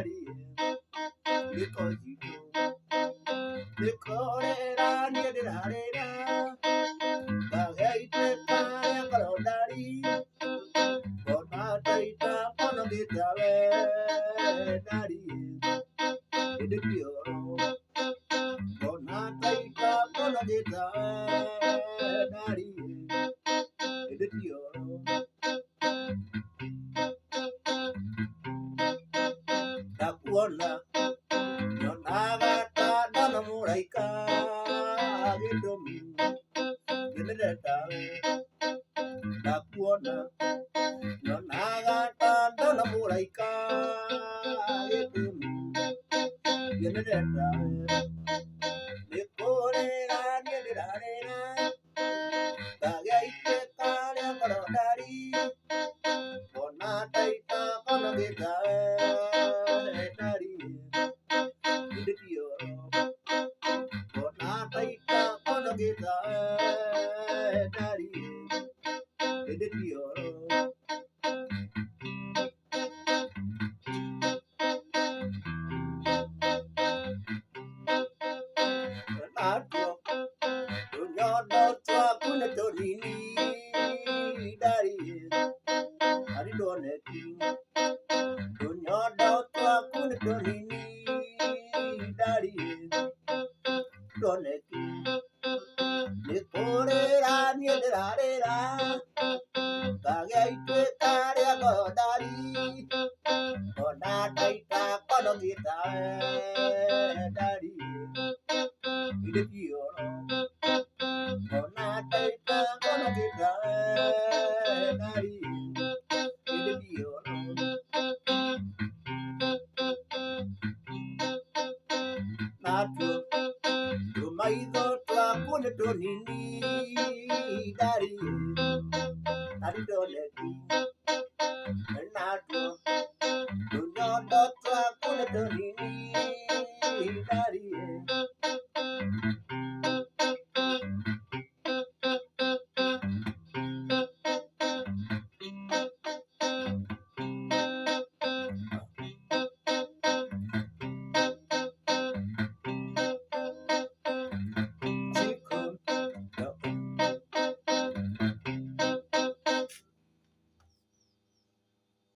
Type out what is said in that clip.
daddy, because you do. The corner, near the arena, the hate, the daddy, for my data, on a bit, daddy, the pure. For my data, on a bit, daddy, the pure. Takuona Yonagata Dana Muraika Gidomi Yeneta Takuona Yonagata Dana Muraika Gidomi Yeneta Nikore Rani Tagaite Kaya Karodari Onataita Konagita Dari Idio Onataita Konagita Dari Idio Nato Dunyodo Tua Kunatonini Dari Aridoneti Dunyodo Tua Kunatonini Dari Doneti Nikorera Niedrarera Tagaite Taria Godari Onataita Konogita Dari Idio Onataita Konogita Dari Idio Natu Tumaido Tua Tonini Dari Dari Doneti Natu Dunyodo Tua Tonini